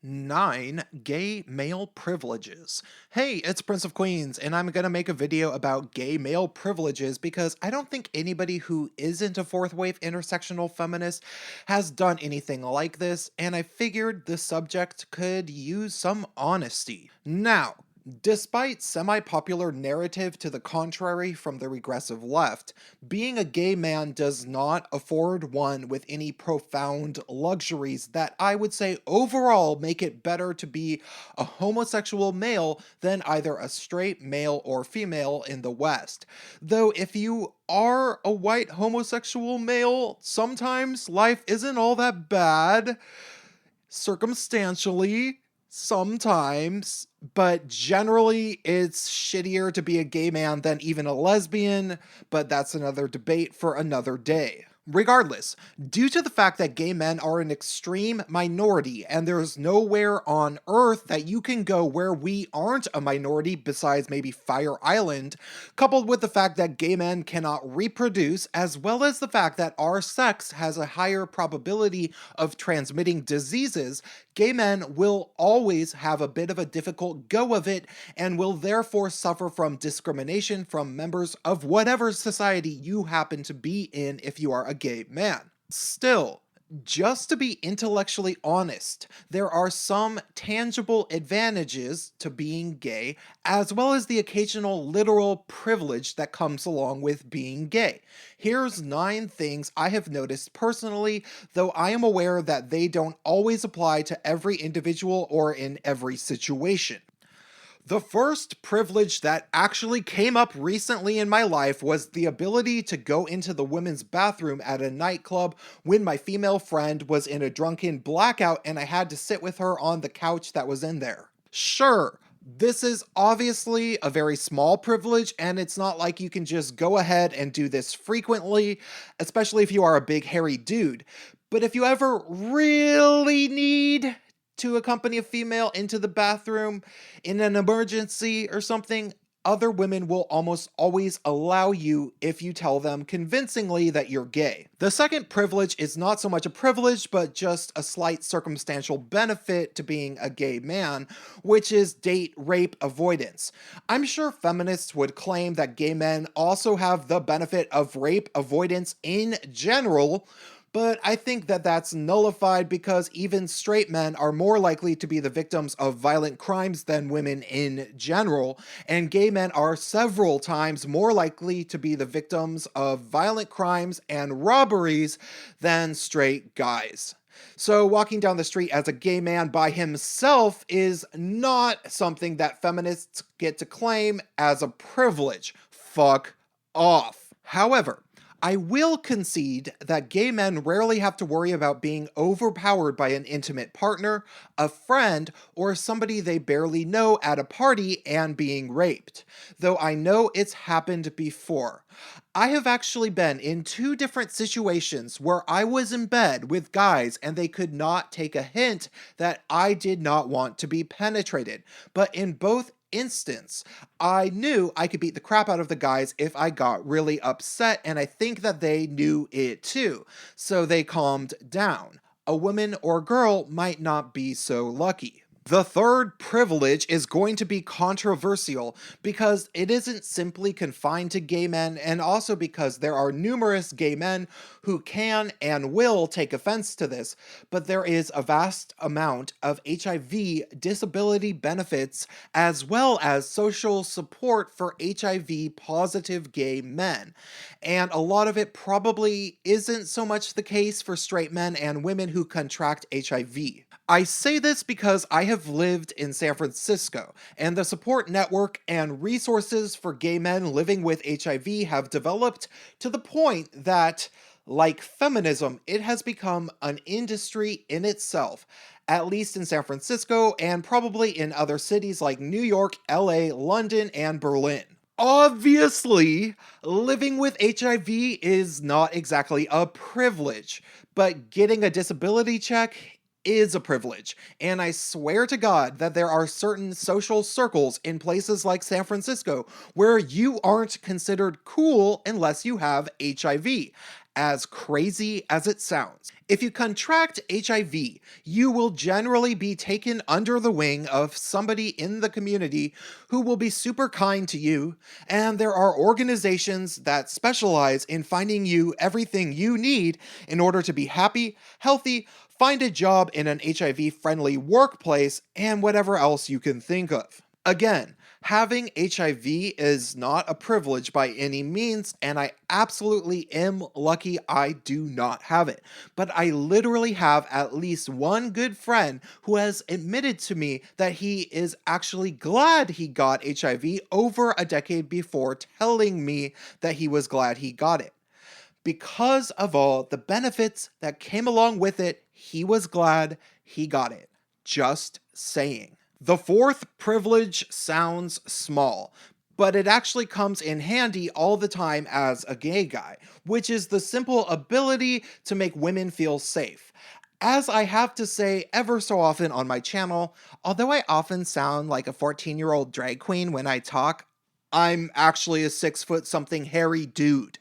9 Gay Male Privileges. Hey, it's Prince of Queens, and I'm gonna make a video about gay male privileges because I don't think anybody who isn't a fourth wave intersectional feminist has done anything like this, and I figured the subject could use some honesty. Now, despite semi-popular narrative to the contrary from the regressive left, being a gay man does not afford one with any profound luxuries that I would say overall make it better to be a homosexual male than either a straight male or female in the West. Though if you are a white homosexual male, sometimes life isn't all that bad circumstantially, sometimes, but generally it's shittier to be a gay man than even a lesbian, but that's another debate for another day. Regardless, due to the fact that gay men are an extreme minority and there's nowhere on earth that you can go where we aren't a minority besides maybe Fire Island, coupled with the fact that gay men cannot reproduce, as well as the fact that our sex has a higher probability of transmitting diseases, gay men will always have a bit of a difficult go of it and will therefore suffer from discrimination from members of whatever society you happen to be in if you are a gay man. Still, just to be intellectually honest, there are some tangible advantages to being gay, as well as the occasional literal privilege that comes along with being gay. Here's 9 things I have noticed personally, though I am aware that they don't always apply to every individual or in every situation. The first privilege that actually came up recently in my life was the ability to go into the women's bathroom at a nightclub when my female friend was in a drunken blackout and I had to sit with her on the couch that was in there. Sure, this is obviously a very small privilege, and it's not like you can just go ahead and do this frequently, especially if you are a big hairy dude. But if you ever really need to accompany a female into the bathroom in an emergency or something, other women will almost always allow you if you tell them convincingly that you're gay. The second privilege is not so much a privilege, but just a slight circumstantial benefit to being a gay man, which is date rape avoidance. I'm sure feminists would claim that gay men also have the benefit of rape avoidance in general, but I think that that's nullified because even straight men are more likely to be the victims of violent crimes than women in general, and gay men are several times more likely to be the victims of violent crimes and robberies than straight guys. So walking down the street as a gay man by himself is not something that feminists get to claim as a privilege. Fuck off. However, I will concede that gay men rarely have to worry about being overpowered by an intimate partner, a friend, or somebody they barely know at a party and being raped, though I know it's happened before. I have actually been in 2 different situations where I was in bed with guys and they could not take a hint that I did not want to be penetrated, but in both instance, I knew I could beat the crap out of the guys if I got really upset, and I think that they knew it too, so they calmed down. A woman or girl might not be so lucky. The third privilege is going to be controversial because it isn't simply confined to gay men, and also because there are numerous gay men who can and will take offense to this, but there is a vast amount of HIV disability benefits as well as social support for HIV positive gay men. And a lot of it probably isn't so much the case for straight men and women who contract HIV. I say this because I have lived in San Francisco, and the support network and resources for gay men living with HIV have developed to the point that, like feminism, it has become an industry in itself, at least in San Francisco and probably in other cities like New York, LA, London, and Berlin. Obviously, living with HIV is not exactly a privilege, but getting a disability check is a privilege, and I swear to God that there are certain social circles in places like San Francisco where you aren't considered cool unless you have HIV. as crazy as it sounds. If you contract HIV, you will generally be taken under the wing of somebody in the community who will be super kind to you, and there are organizations that specialize in finding you everything you need in order to be happy, healthy, find a job in an HIV-friendly workplace, and whatever else you can think of. Again, having HIV is not a privilege by any means, and I absolutely am lucky I do not have it. But I literally have at least one good friend who has admitted to me that he is actually glad he got HIV over a decade before telling me that he was glad he got it. Because of all the benefits that came along with it, he was glad he got it. Just saying. The fourth privilege sounds small, but it actually comes in handy all the time as a gay guy, which is the simple ability to make women feel safe. As I have to say ever so often on my channel, although I often sound like a 14-year-old drag queen when I talk, I'm actually a 6 foot something hairy dude.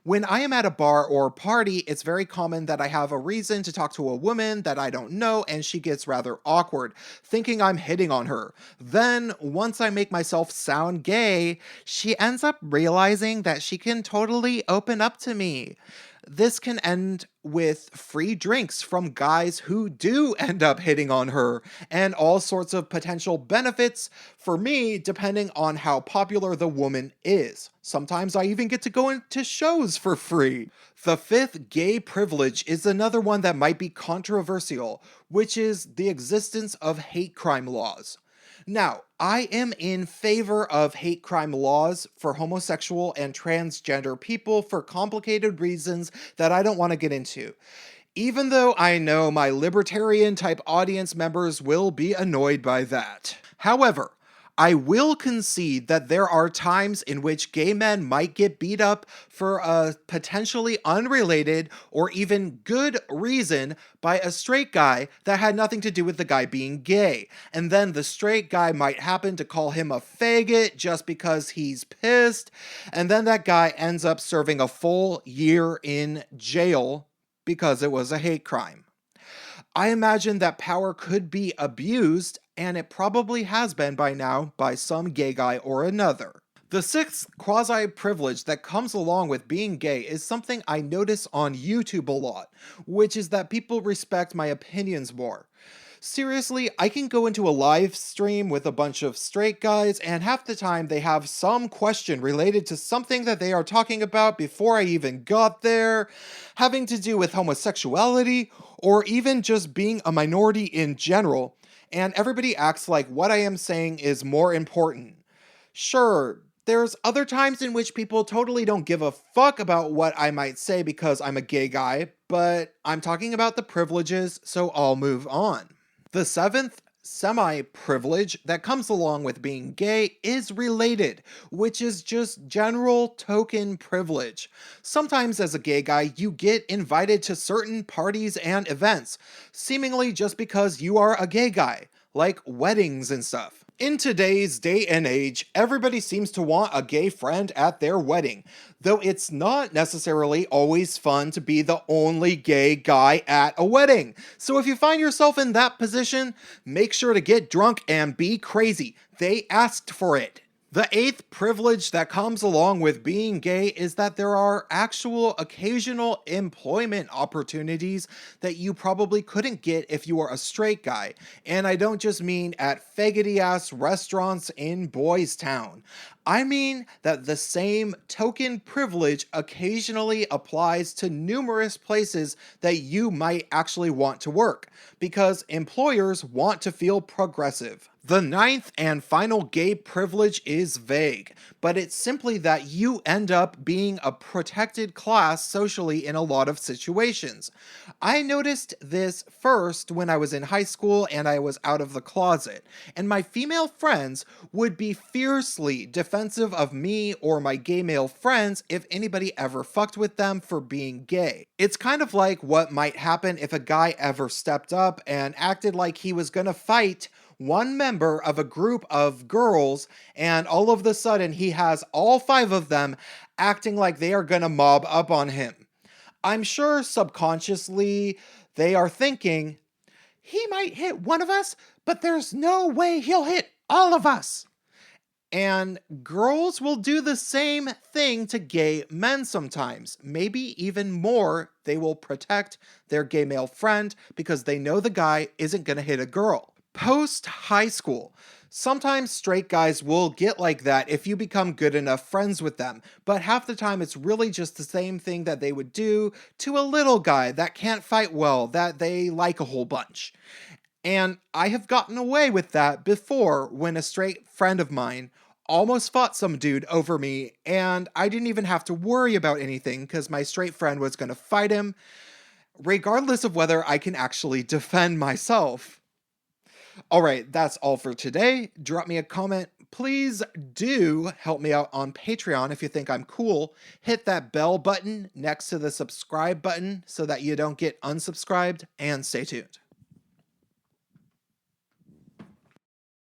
When I am at a bar or party, it's very common that I have a reason to talk to a woman that I don't know and she gets rather awkward, thinking I'm hitting on her. Then, once I make myself sound gay, she ends up realizing that she can totally open up to me. This can end with free drinks from guys who do end up hitting on her, and all sorts of potential benefits for me depending on how popular the woman is. Sometimes I even get to go into shows for free. The fifth gay privilege is another one that might be controversial, which is the existence of hate crime laws. Now, I am in favor of hate crime laws for homosexual and transgender people for complicated reasons that I don't want to get into. Even though I know my libertarian type audience members will be annoyed by that. However, I will concede that there are times in which gay men might get beat up for a potentially unrelated or even good reason by a straight guy that had nothing to do with the guy being gay. And then the straight guy might happen to call him a faggot just because he's pissed. And then that guy ends up serving a full year in jail because it was a hate crime. I imagine that power could be abused, and it probably has been by now by some gay guy or another. The sixth quasi-privilege that comes along with being gay is something I notice on YouTube a lot, which is that people respect my opinions more. Seriously, I can go into a live stream with a bunch of straight guys, and half the time they have some question related to something that they are talking about before I even got there, having to do with homosexuality, or even just being a minority in general, and everybody acts like what I am saying is more important. Sure, there's other times in which people totally don't give a fuck about what I might say because I'm a gay guy, but I'm talking about the privileges, so I'll move on. The seventh semi-privilege that comes along with being gay is related, which is just general token privilege. Sometimes as a gay guy, you get invited to certain parties and events, seemingly just because you are a gay guy, like weddings and stuff. In today's day and age, everybody seems to want a gay friend at their wedding, though it's not necessarily always fun to be the only gay guy at a wedding. So if you find yourself in that position, make sure to get drunk and be crazy. They asked for it. The eighth privilege that comes along with being gay is that there are actual occasional employment opportunities that you probably couldn't get if you were a straight guy. And I don't just mean at faggoty ass restaurants in Boys Town. I mean that the same token privilege occasionally applies to numerous places that you might actually want to work, because employers want to feel progressive. The ninth and final gay privilege is vague, but it's simply that you end up being a protected class socially in a lot of situations. I noticed this first when I was in high school and I was out of the closet, and my female friends would be fiercely defensive of me or my gay male friends if anybody ever fucked with them for being gay. It's kind of like what might happen if a guy ever stepped up and acted like he was gonna fight one member of a group of girls, and all of a sudden he has all 5 of them acting like they are gonna mob up on him. I'm sure subconsciously they are thinking, he might hit one of us, but there's no way he'll hit all of us. And girls will do the same thing to gay men sometimes. Maybe even more, they will protect their gay male friend because they know the guy isn't going to hit a girl. Post high school, sometimes straight guys will get like that if you become good enough friends with them, but half the time it's really just the same thing that they would do to a little guy that can't fight well, that they like a whole bunch. And I have gotten away with that before when a straight friend of mine almost fought some dude over me, and I didn't even have to worry about anything because my straight friend was going to fight him, regardless of whether I can actually defend myself. All right, that's all for today. Drop me a comment. Please do help me out on Patreon if you think I'm cool. Hit that bell button next to the subscribe button so that you don't get unsubscribed, and stay tuned.